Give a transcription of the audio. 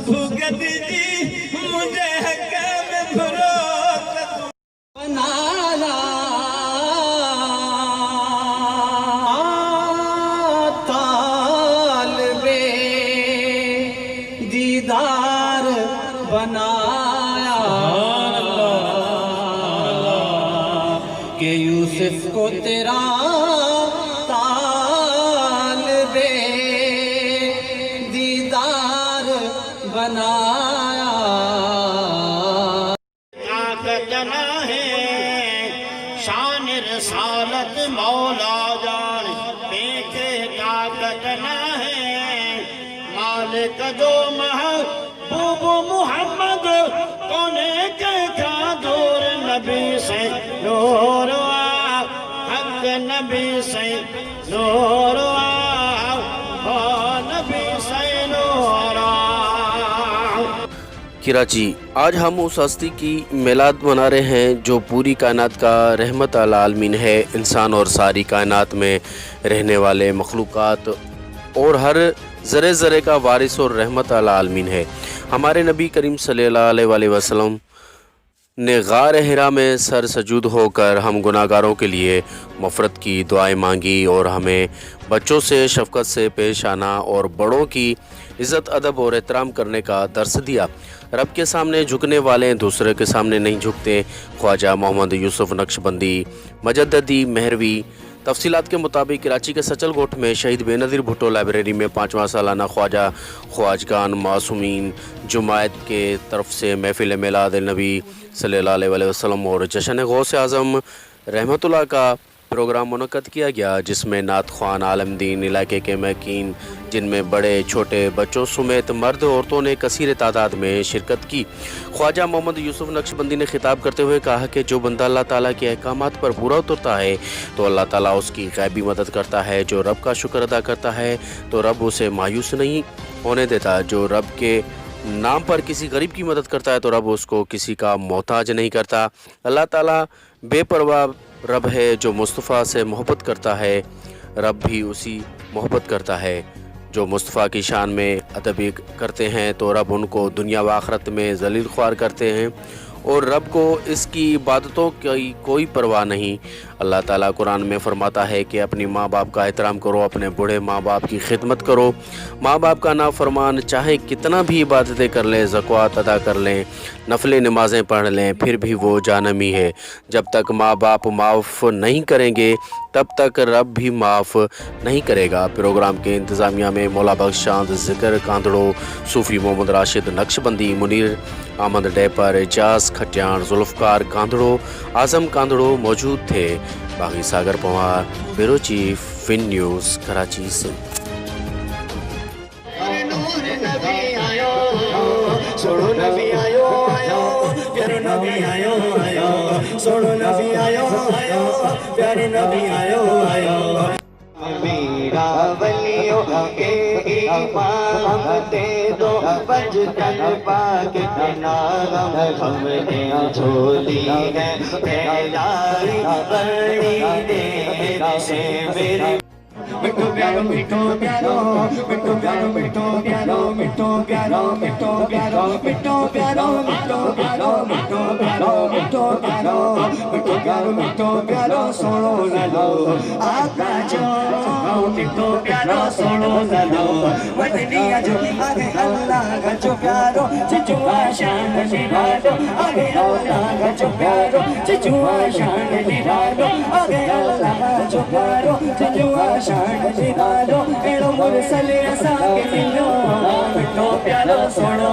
भुगत जी मुझे हकम फरोख्त बनाना तालिबे दीदार बनाया कि यूसुफ को तेरा तालिबे दीदार बनाया। जना है शान रसालत मौला जान देखे का कतना है मालिक जो महबूब मोहम्मद कोने के क्या दूर नबी से नूर हक नबी से नूर नबी से नूर। कराची। आज हम उस हस्ती की मिलाद मना रहे हैं जो पूरी कायनात का रहमत अल आलमीन है, इंसान और सारी कायनात में रहने वाले मखलूक़ात और हर ज़रे ज़रे का वारिस और रहमत अल आलमीन है। हमारे नबी करीम सल्लल्लाहु अलैहि वसल्लम ने गार हिरा में सर सजूद होकर हम गुनाहगारों के लिए मफ़रत की दुआएं मांगी और हमें बच्चों से शफ़क़त से पेश आना और बड़ों की इज़्ज़त अदब और एहतराम करने का दर्स दिया। रब के सामने झुकने वाले दूसरे के सामने नहीं झुकते। ख्वाजा मोहम्मद यूसुफ नक्शबंदी मजद्दी महरवी। तफसीलात के मुताबिक कराची के सचल गोठ में शहीद बेनज़ीर भुट्टो लाइब्रेरी में 5वां सालाना ख्वाजा ख्वाजगान मासूमीन जुमायत के तरफ से महफिल मिलाद नबी सल्लल्लाहु अलैहि वसल्लम और जश्न गौस आज़म रहमतुल्लाह का प्रोग्राम मुनक़्क़द किया गया, जिसमें नात ख्वान आलमदीन इलाके के मकीन जिनमें बड़े छोटे बच्चों समेत मर्द औरतों ने कसीर तादाद में शिरकत की। ख्वाजा मोहम्मद यूसुफ नक्शबंदी ने खिताब करते हुए कहा कि जो बंदा अल्लाह ताला के अहकामात पर पूरा उतरता है तो अल्लाह ताला उसकी गैबी मदद करता है। जो रब का शुक्र अदा करता है तो रब उसे मायूस नहीं होने देता। जो रब के नाम पर किसी गरीब की मदद करता है तो रब उसको किसी का मोहताज नहीं करता। अल्लाह ताला बेपरवाह रब है जो मुस्तफ़ा से मोहब्बत करता है, रब भी उसी मोहब्बत करता है। जो मुस्तफ़ा की शान में अदब करते हैं तो रब उनको दुनिया व आखिरत में ज़लील ख्वार करते हैं और रब को इसकी इबादतों की कोई परवाह नहीं। अल्लाह ताला कुरान में फरमाता है कि अपनी माँ बाप का एहतराम करो, अपने बूढ़े माँ बाप की खिदमत करो। माँ बाप का नाफरमान चाहे कितना भी इबादतें कर लें, ज़कात अदा कर लें, नफली नमाज़ें पढ़ लें, फिर भी वो जानमी है। जब तक माँ बाप माफ़ नहीं करेंगे तब तक रब भी माफ़ नहीं करेगा। प्रोग्राम के इंतज़ामिया में मौला बख्श चांद ज़िक्र कांदड़ो, सूफ़ी मोहम्मद राशिद नक्शबंदी, मुनीर अहमद डैपर, एजाज खटियान, जुल्फ़कार कांदड़ो, आज़म कांदड़ो मौजूद थे। Baghi Sagar Pawar, bureau chief, Fin news, Karachi से। मेरा वलियों के इमाम दे दो बचपन पाक के नाम हमने झोली है फैलाई बड़ी देर से मेरी मिठो प्यारो मिठो प्यारो मिठो प्यारो मिठो प्यारो मिठो प्यारो मिठो प्यारो मिठो प्यारो मिठो प्यारो मिठो प्यारो मिठो प्यारो मिठो प्यारो मिठो प्यारो सोनो लो आका जो मिठो प्यारो सोनो लो वतनिया जो आगे अल्लाह का जो प्यारो चिचुआ शान निभाओ आगे अल्लाह का जो प्यारो चिचुआ शान निभाओ आगे अल्लाह का जो प्यारो चिचुआ शान निभाओ एड़ो मुरसल असा के मिलो मिठो प्यारो सोनो